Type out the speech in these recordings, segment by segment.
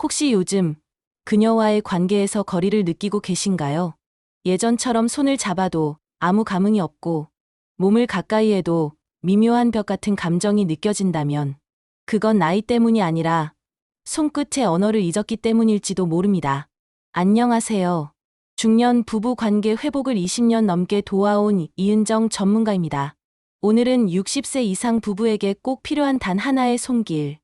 혹시 요즘 그녀와의 관계에서 거리를 느끼고 계신가요? 예전처럼 손을 잡아도 아무 감흥이 없고 몸을 가까이 해도 미묘한 벽 같은 감정이 느껴진다면 그건 나이 때문이 아니라 손끝의 언어를 잊었기 때문일지도 모릅니다. 안녕하세요. 중년 부부 관계 회복을 20년 넘게 도와온 이은정 전문가입니다. 오늘은 60세 이상 부부에게 꼭 필요한 단 하나의 손길,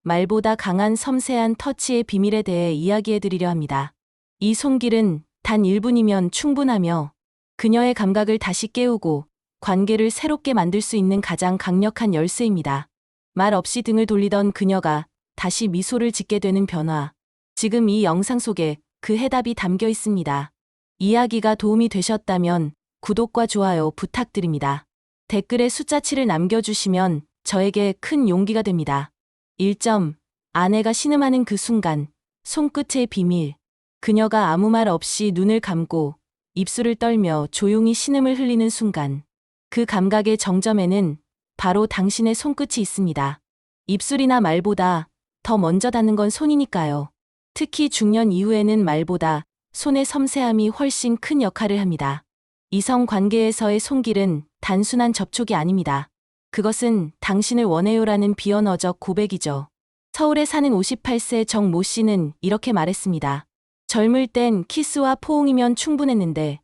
말보다 강한 섬세한 터치의 비밀에 대해 이야기해 드리려 합니다. 이 손길은 단 1분이면 충분하며 그녀의 감각을 다시 깨우고 관계를 새롭게 만들 수 있는 가장 강력한 열쇠입니다. 말 없이 등을 돌리던 그녀가 다시 미소를 짓게 되는 변화. 지금 이 영상 속에 그 해답이 담겨 있습니다. 이야기가 도움이 되셨다면 구독과 좋아요 부탁드립니다. 댓글에 숫자치를 남겨주시면 저에게 큰 용기가 됩니다. 1점. 아내가 신음하는 그 순간, 손끝의 비밀. 그녀가 아무 말 없이 눈을 감고 입술을 떨며 조용히 신음을 흘리는 순간, 그 감각의 정점에는 바로 당신의 손끝이 있습니다. 입술이나 말보다 더 먼저 닿는 건 손이니까요. 특히 중년 이후에는 말보다 손의 섬세함이 훨씬 큰 역할을 합니다. 이성 관계에서의 손길은 단순한 접촉이 아닙니다. 그것은 당신을 원해요라는 비언어적 고백이죠. 서울에 사는 58세 정모 씨는 이렇게 말했습니다. 젊을 땐 키스와 포옹이면 충분했는데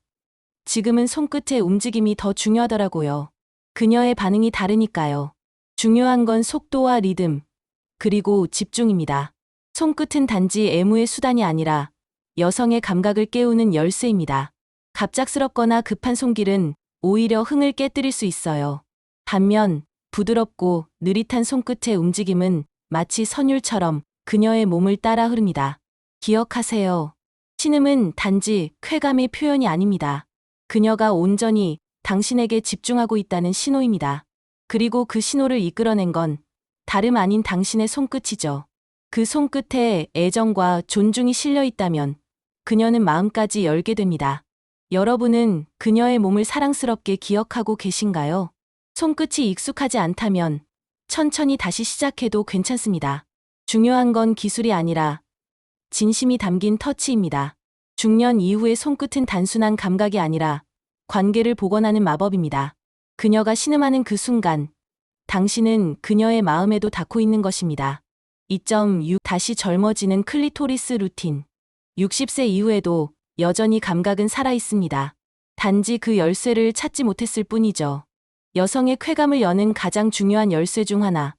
지금은 손끝의 움직임이 더 중요하더라고요. 그녀의 반응이 다르니까요. 중요한 건 속도와 리듬, 그리고 집중입니다. 손끝은 단지 애무의 수단이 아니라 여성의 감각을 깨우는 열쇠입니다. 갑작스럽거나 급한 손길은 오히려 흥을 깨뜨릴 수 있어요. 반면 부드럽고 느릿한 손끝의 움직임은 마치 선율처럼 그녀의 몸을 따라 흐릅니다. 기억하세요. 신음은 단지 쾌감의 표현이 아닙니다. 그녀가 온전히 당신에게 집중하고 있다는 신호입니다. 그리고 그 신호를 이끌어낸 건 다름 아닌 당신의 손끝이죠. 그 손끝에 애정과 존중이 실려 있다면 그녀는 마음까지 열게 됩니다. 여러분은 그녀의 몸을 사랑스럽게 기억하고 계신가요? 손끝이 익숙하지 않다면 천천히 다시 시작해도 괜찮습니다. 중요한 건 기술이 아니라 진심이 담긴 터치입니다. 중년 이후의 손끝은 단순한 감각이 아니라 관계를 복원하는 마법입니다. 그녀가 신음하는 그 순간, 당신은 그녀의 마음에도 닿고 있는 것입니다. 2.6. 다시 젊어지는 클리토리스 루틴. 60세 이후에도 여전히 감각은 살아있습니다. 단지 그 열쇠를 찾지 못했을 뿐이죠. 여성의 쾌감을 여는 가장 중요한 열쇠 중 하나,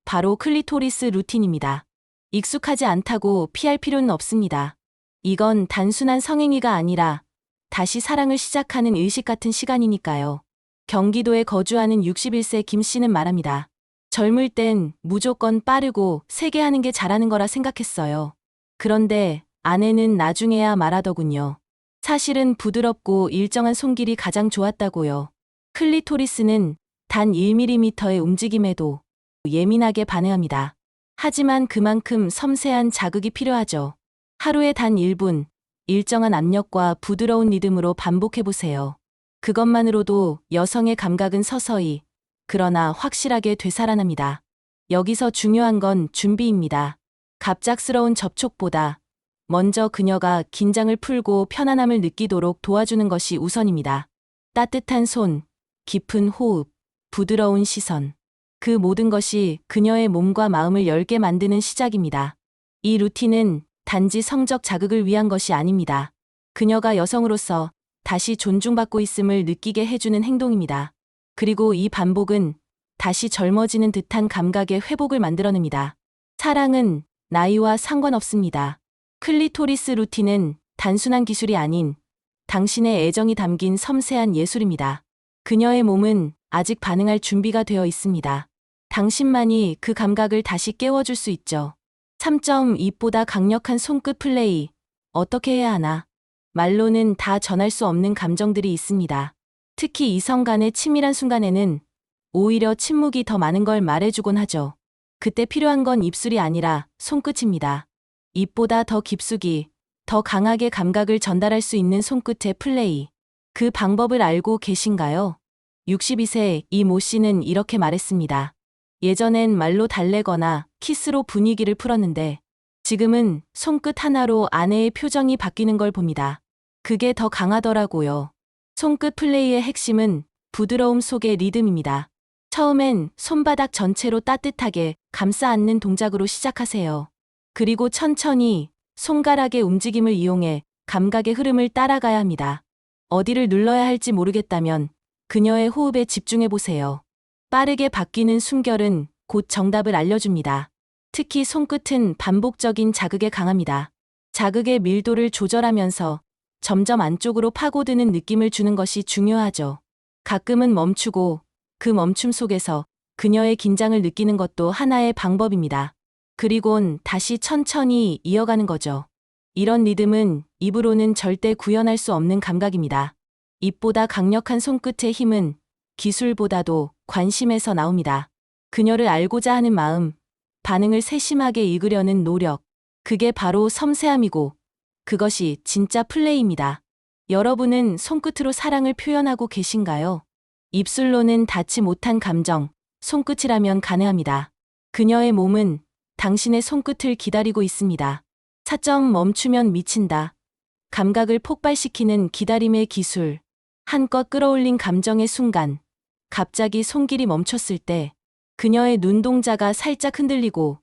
바로 클리토리스 루틴입니다. 익숙하지 않다고 피할 필요는 없습니다. 이건 단순한 성행위가 아니라 다시 사랑을 시작하는 의식 같은 시간이니까요. 경기도에 거주하는 61세 김 씨는 말합니다. 젊을 땐 무조건 빠르고 세게 하는 게 잘하는 거라 생각했어요. 그런데 아내는 나중에야 말하더군요. 사실은 부드럽고 일정한 손길이 가장 좋았다고요. 클리토리스는 단 1mm의 움직임에도 예민하게 반응합니다. 하지만 그만큼 섬세한 자극이 필요하죠. 하루에 단 1분, 일정한 압력과 부드러운 리듬으로 반복해보세요. 그것만으로도 여성의 감각은 서서히, 그러나 확실하게 되살아납니다. 여기서 중요한 건 준비입니다. 갑작스러운 접촉보다 먼저 그녀가 긴장을 풀고 편안함을 느끼도록 도와주는 것이 우선입니다. 따뜻한 손, 깊은 호흡, 부드러운 시선. 그 모든 것이 그녀의 몸과 마음을 열게 만드는 시작입니다. 이 루틴은 단지 성적 자극을 위한 것이 아닙니다. 그녀가 여성으로서 다시 존중받고 있음을 느끼게 해주는 행동입니다. 그리고 이 반복은 다시 젊어지는 듯한 감각의 회복을 만들어냅니다. 사랑은 나이와 상관없습니다. 클리토리스 루틴은 단순한 기술이 아닌 당신의 애정이 담긴 섬세한 예술입니다. 그녀의 몸은 아직 반응할 준비가 되어 있습니다. 당신만이 그 감각을 다시 깨워줄 수 있죠. 3.2보다 강력한 손끝 플레이. 어떻게 해야 하나? 말로는 다 전할 수 없는 감정들이 있습니다. 특히 이성 간의 친밀한 순간에는 오히려 침묵이 더 많은 걸 말해주곤 하죠. 그때 필요한 건 입술이 아니라 손끝입니다. 입보다 더 깊숙이, 더 강하게 감각을 전달할 수 있는 손끝의 플레이. 그 방법을 알고 계신가요? 62세 이 모 씨는 이렇게 말했습니다. 예전엔 말로 달래거나 키스로 분위기를 풀었는데 지금은 손끝 하나로 아내의 표정이 바뀌는 걸 봅니다. 그게 더 강하더라고요. 손끝 플레이의 핵심은 부드러움 속의 리듬입니다. 처음엔 손바닥 전체로 따뜻하게 감싸 안는 동작으로 시작하세요. 그리고 천천히 손가락의 움직임을 이용해 감각의 흐름을 따라가야 합니다. 어디를 눌러야 할지 모르겠다면 그녀의 호흡에 집중해 보세요. 빠르게 바뀌는 숨결은 곧 정답을 알려줍니다. 특히 손끝은 반복적인 자극에 강합니다. 자극의 밀도를 조절하면서 점점 안쪽으로 파고드는 느낌을 주는 것이 중요하죠. 가끔은 멈추고 그 멈춤 속에서 그녀의 긴장을 느끼는 것도 하나의 방법입니다. 그리곤 다시 천천히 이어가는 거죠. 이런 리듬은 입으로는 절대 구현할 수 없는 감각입니다. 입보다 강력한 손끝의 힘은 기술보다도 관심에서 나옵니다. 그녀를 알고자 하는 마음, 반응을 세심하게 읽으려는 노력, 그게 바로 섬세함이고 그것이 진짜 플레이입니다. 여러분은 손끝으로 사랑을 표현하고 계신가요? 입술로는 닿지 못한 감정, 손끝이라면 가능합니다. 그녀의 몸은 당신의 손끝을 기다리고 있습니다. 사정 멈추면 미친다. 감각을 폭발시키는 기다림의 기술. 한껏 끌어올린 감정의 순간, 갑자기 손길이 멈췄을 때 그녀의 눈동자가 살짝 흔들리고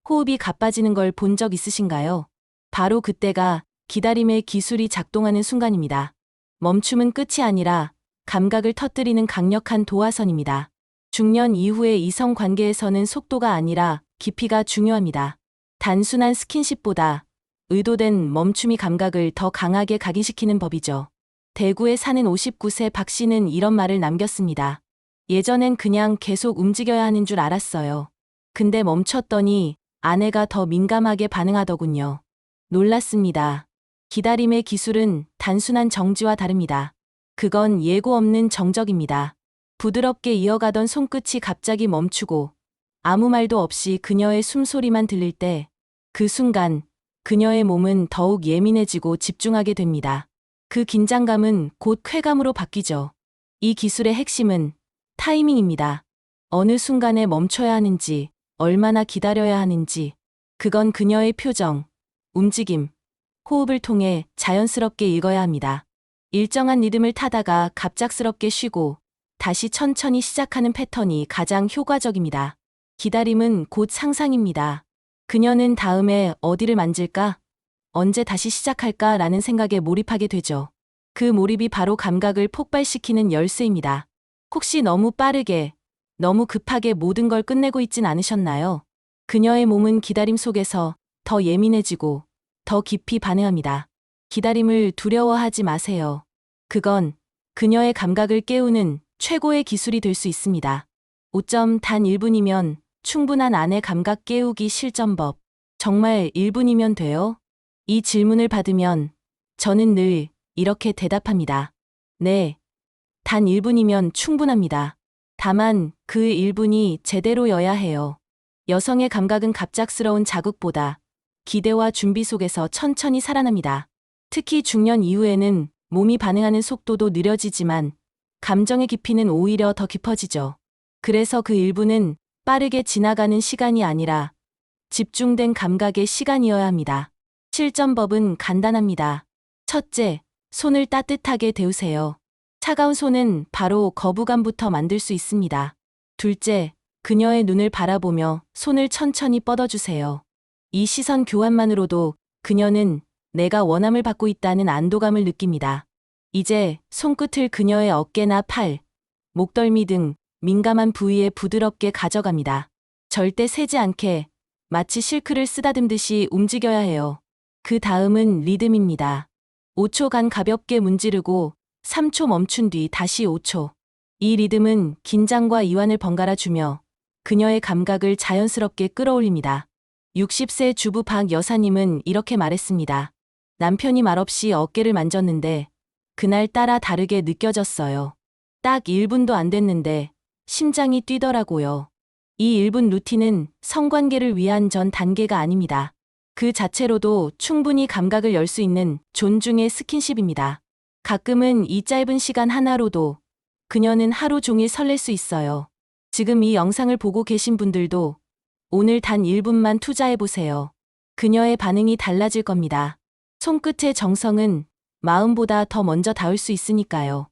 호흡이 가빠지는 걸 본 적 있으신가요? 바로 그때가 기다림의 기술이 작동하는 순간입니다. 멈춤은 끝이 아니라 감각을 터뜨리는 강력한 도화선입니다. 중년 이후의 이성 관계에서는 속도가 아니라 깊이가 중요합니다. 단순한 스킨십보다 의도된 멈춤이 감각을 더 강하게 각인시키는 법이죠. 대구에 사는 59세 박 씨는 이런 말을 남겼습니다. 예전엔 그냥 계속 움직여야 하는 줄 알았어요. 근데 멈췄더니 아내가 더 민감하게 반응하더군요. 놀랐습니다. 기다림의 기술은 단순한 정지와 다릅니다. 그건 예고 없는 정적입니다. 부드럽게 이어가던 손끝이 갑자기 멈추고 아무 말도 없이 그녀의 숨소리만 들릴 때 그 순간 그녀의 몸은 더욱 예민해지고 집중하게 됩니다. 그 긴장감은 곧 쾌감으로 바뀌죠. 이 기술의 핵심은 타이밍입니다. 어느 순간에 멈춰야 하는지, 얼마나 기다려야 하는지, 그건 그녀의 표정, 움직임, 호흡을 통해 자연스럽게 읽어야 합니다. 일정한 리듬을 타다가 갑작스럽게 쉬고 다시 천천히 시작하는 패턴이 가장 효과적입니다. 기다림은 곧 상상입니다. 그녀는 다음에 어디를 만질까? 언제 다시 시작할까? 라는 생각에 몰입하게 되죠. 그 몰입이 바로 감각을 폭발시키는 열쇠입니다. 혹시 너무 빠르게, 너무 급하게 모든 걸 끝내고 있진 않으셨나요? 그녀의 몸은 기다림 속에서 더 예민해지고 더 깊이 반응합니다. 기다림을 두려워하지 마세요. 그건 그녀의 감각을 깨우는 최고의 기술이 될 수 있습니다. 5점 단 1분이면 충분한 아내 감각 깨우기 실전법. 정말 1분이면 돼요? 이 질문을 받으면 저는 늘 이렇게 대답합니다. 네. 단 1분이면 충분합니다. 다만 그 1분이 제대로여야 해요. 여성의 감각은 갑작스러운 자극보다 기대와 준비 속에서 천천히 살아납니다. 특히 중년 이후에는 몸이 반응하는 속도도 느려지지만 감정의 깊이는 오히려 더 깊어지죠. 그래서 그 1분은 빠르게 지나가는 시간이 아니라 집중된 감각의 시간이어야 합니다. 실전법은 간단합니다. 첫째, 손을 따뜻하게 데우세요. 차가운 손은 바로 거부감부터 만들 수 있습니다. 둘째, 그녀의 눈을 바라보며 손을 천천히 뻗어주세요. 이 시선 교환만으로도 그녀는 내가 원함을 받고 있다는 안도감을 느낍니다. 이제 손끝을 그녀의 어깨나 팔, 목덜미 등 민감한 부위에 부드럽게 가져갑니다. 절대 세지 않게 마치 실크를 쓰다듬듯이 움직여야 해요. 그 다음은 리듬입니다. 5초간 가볍게 문지르고 3초 멈춘 뒤 다시 5초. 이 리듬은 긴장과 이완을 번갈아 주며 그녀의 감각을 자연스럽게 끌어올립니다. 60세 주부 박 여사님은 이렇게 말했습니다. 남편이 말없이 어깨를 만졌는데 그날따라 다르게 느껴졌어요. 딱 1분도 안 됐는데 심장이 뛰더라고요. 이 1분 루틴은 성관계를 위한 전 단계가 아닙니다. 그 자체로도 충분히 감각을 열 수 있는 존중의 스킨십입니다. 가끔은 이 짧은 시간 하나로도 그녀는 하루 종일 설렐 수 있어요. 지금 이 영상을 보고 계신 분들도 오늘 단 1분만 투자해보세요. 그녀의 반응이 달라질 겁니다. 손끝의 정성은 마음보다 더 먼저 닿을 수 있으니까요.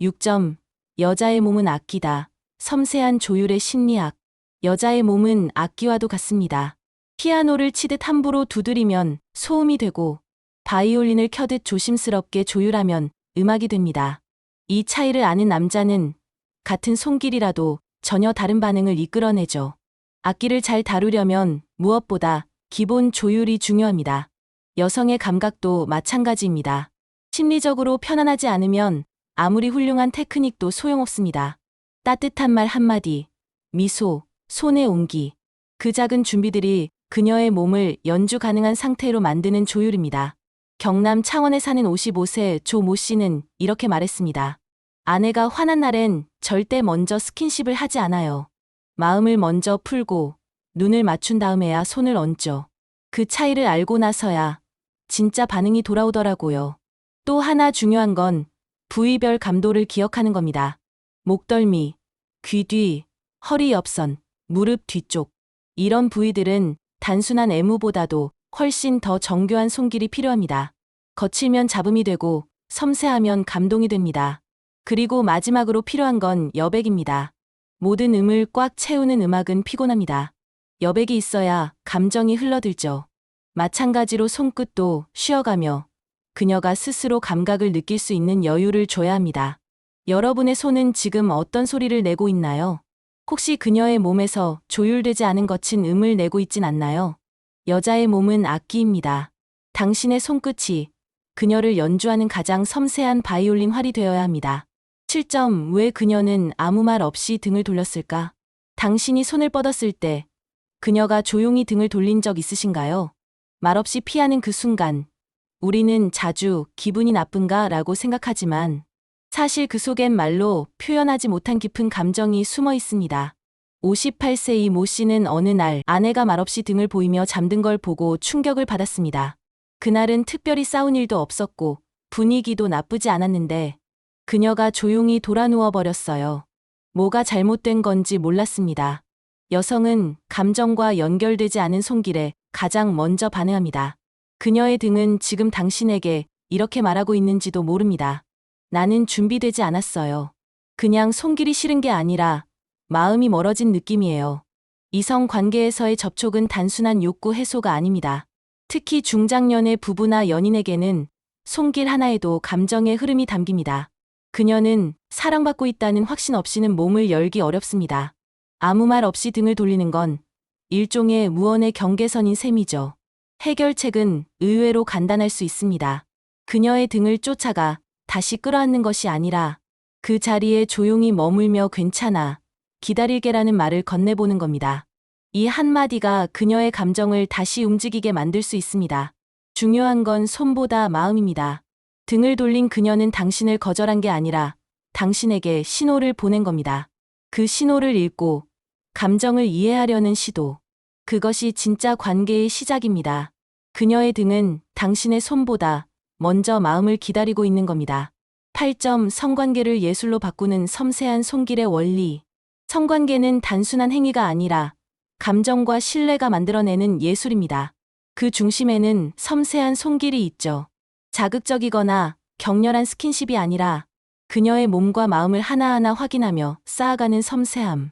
6점. 여자의 몸은 악기다. 섬세한 조율의 심리학. 여자의 몸은 악기와도 같습니다. 피아노를 치듯 함부로 두드리면 소음이 되고 바이올린을 켜듯 조심스럽게 조율하면 음악이 됩니다. 이 차이를 아는 남자는 같은 손길이라도 전혀 다른 반응을 이끌어내죠. 악기를 잘 다루려면 무엇보다 기본 조율이 중요합니다. 여성의 감각도 마찬가지입니다. 심리적으로 편안하지 않으면 아무리 훌륭한 테크닉도 소용없습니다. 따뜻한 말 한마디, 미소, 손의 온기, 그 작은 준비들이 그녀의 몸을 연주 가능한 상태로 만드는 조율입니다. 경남 창원에 사는 55세 조 모 씨는 이렇게 말했습니다. 아내가 화난 날엔 절대 먼저 스킨십을 하지 않아요. 마음을 먼저 풀고 눈을 맞춘 다음에야 손을 얹죠. 그 차이를 알고 나서야 진짜 반응이 돌아오더라고요. 또 하나 중요한 건 부위별 감도를 기억하는 겁니다. 목덜미, 귀 뒤, 허리 옆선, 무릎 뒤쪽. 이런 부위들은 단순한 애무보다도 훨씬 더 정교한 손길이 필요합니다. 거칠면 잡음이 되고 섬세하면 감동이 됩니다. 그리고 마지막으로 필요한 건 여백입니다. 모든 음을 꽉 채우는 음악은 피곤합니다. 여백이 있어야 감정이 흘러들죠. 마찬가지로 손끝도 쉬어가며 그녀가 스스로 감각을 느낄 수 있는 여유를 줘야 합니다. 여러분의 손은 지금 어떤 소리를 내고 있나요? 혹시 그녀의 몸에서 조율되지 않은 거친 음을 내고 있진 않나요? 여자의 몸은 악기입니다. 당신의 손끝이 그녀를 연주하는 가장 섬세한 바이올린 활이 되어야 합니다. 7점. 왜 그녀는 아무 말 없이 등을 돌렸을까? 당신이 손을 뻗었을 때 그녀가 조용히 등을 돌린 적 있으신가요? 말없이 피하는 그 순간, 우리는 자주 기분이 나쁜가 라고 생각하지만 사실 그 속엔 말로 표현하지 못한 깊은 감정이 숨어 있습니다. 58세 이 모 씨는 어느 날 아내가 말없이 등을 보이며 잠든 걸 보고 충격을 받았습니다. 그날은 특별히 싸운 일도 없었고 분위기도 나쁘지 않았는데 그녀가 조용히 돌아 누워 버렸어요. 뭐가 잘못된 건지 몰랐습니다. 여성은 감정과 연결되지 않은 손길에 가장 먼저 반응합니다. 그녀의 등은 지금 당신에게 이렇게 말하고 있는지도 모릅니다. 나는 준비되지 않았어요. 그냥 손길이 싫은 게 아니라 마음이 멀어진 느낌이에요. 이성 관계에서의 접촉은 단순한 욕구 해소가 아닙니다. 특히 중장년의 부부나 연인에게는 손길 하나에도 감정의 흐름이 담깁니다. 그녀는 사랑받고 있다는 확신 없이는 몸을 열기 어렵습니다. 아무 말 없이 등을 돌리는 건 일종의 무언의 경계선인 셈이죠. 해결책은 의외로 간단할 수 있습니다. 그녀의 등을 쫓아가 다시 끌어안는 것이 아니라 그 자리에 조용히 머물며 괜찮아, 기다릴게라는 말을 건네보는 겁니다. 이 한마디가 그녀의 감정을 다시 움직이게 만들 수 있습니다. 중요한 건 손보다 마음입니다. 등을 돌린 그녀는 당신을 거절한 게 아니라 당신에게 신호를 보낸 겁니다. 그 신호를 읽고 감정을 이해하려는 시도. 그것이 진짜 관계의 시작입니다. 그녀의 등은 당신의 손보다 먼저 마음을 기다리고 있는 겁니다. 8점. 성관계를 예술로 바꾸는 섬세한 손길의 원리. 성관계는 단순한 행위가 아니라 감정과 신뢰가 만들어내는 예술입니다. 그 중심에는 섬세한 손길이 있죠. 자극적이거나 격렬한 스킨십이 아니라 그녀의 몸과 마음을 하나하나 확인하며 쌓아가는 섬세함.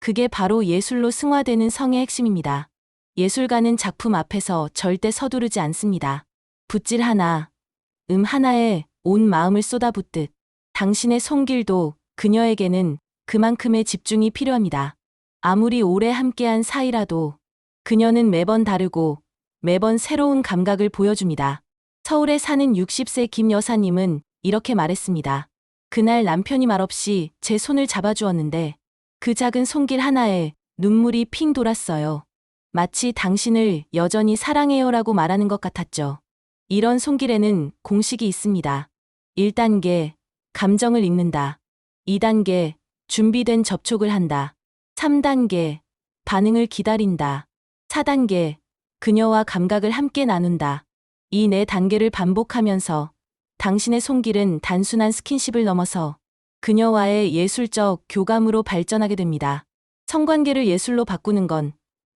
그게 바로 예술로 승화되는 성의 핵심입니다. 예술가는 작품 앞에서 절대 서두르지 않습니다. 붓질 하나, 하나에 온 마음을 쏟아붓듯 당신의 손길도 그녀에게는 그만큼의 집중이 필요합니다. 아무리 오래 함께한 사이라도 그녀는 매번 다르고 매번 새로운 감각을 보여줍니다. 서울에 사는 60세 김 여사님은 이렇게 말했습니다. 그날 남편이 말없이 제 손을 잡아주었는데 그 작은 손길 하나에 눈물이 핑 돌았어요. 마치 당신을 여전히 사랑해요라고 말하는 것 같았죠. 이런 손길에는 공식이 있습니다. 1단계, 감정을 읽는다. 2단계, 준비된 접촉을 한다. 3단계, 반응을 기다린다. 4단계, 그녀와 감각을 함께 나눈다. 이 4단계를 반복하면서 당신의 손길은 단순한 스킨십을 넘어서 그녀와의 예술적 교감으로 발전하게 됩니다. 성관계를 예술로 바꾸는 건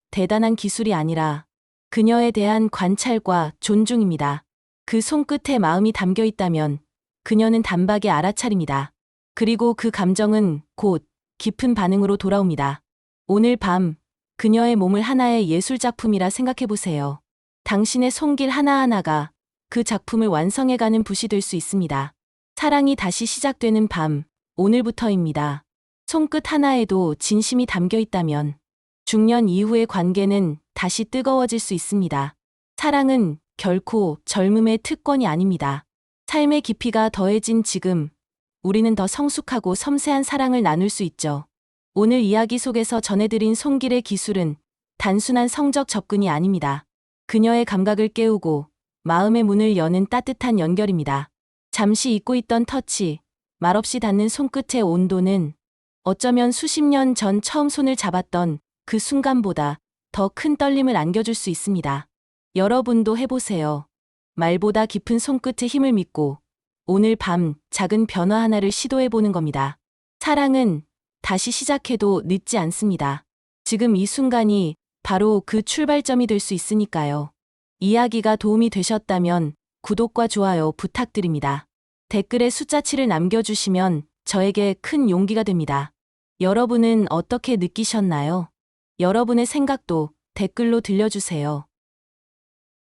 대단한 기술이 아니라 그녀에 대한 관찰과 존중입니다. 그 손끝에 마음이 담겨 있다면 그녀는 단박에 알아차립니다. 그리고 그 감정은 곧 깊은 반응으로 돌아옵니다. 오늘 밤 그녀의 몸을 하나의 예술작품이라 생각해보세요. 당신의 손길 하나하나가 그 작품을 완성해가는 붓이 될 수 있습니다. 사랑이 다시 시작되는 밤, 오늘부터입니다. 손끝 하나에도 진심이 담겨 있다면 중년 이후의 관계는 다시 뜨거워질 수 있습니다. 사랑은 결코 젊음의 특권이 아닙니다. 삶의 깊이가 더해진 지금, 우리는 더 성숙하고 섬세한 사랑을 나눌 수 있죠. 오늘 이야기 속에서 전해드린 손길의 기술은 단순한 성적 접근이 아닙니다. 그녀의 감각을 깨우고 마음의 문을 여는 따뜻한 연결입니다. 잠시 잊고 있던 터치, 말없이 닿는 손끝의 온도는 어쩌면 수십 년 전 처음 손을 잡았던 그 순간보다 더 큰 떨림을 안겨줄 수 있습니다. 여러분도 해보세요. 말보다 깊은 손끝의 힘을 믿고 오늘 밤 작은 변화 하나를 시도해보는 겁니다. 사랑은 다시 시작해도 늦지 않습니다. 지금 이 순간이 바로 그 출발점이 될 수 있으니까요. 이야기가 도움이 되셨다면 구독과 좋아요 부탁드립니다. 댓글에 숫자 7을 남겨주시면 저에게 큰 용기가 됩니다. 여러분은 어떻게 느끼셨나요? 여러분의 생각도 댓글로 들려주세요.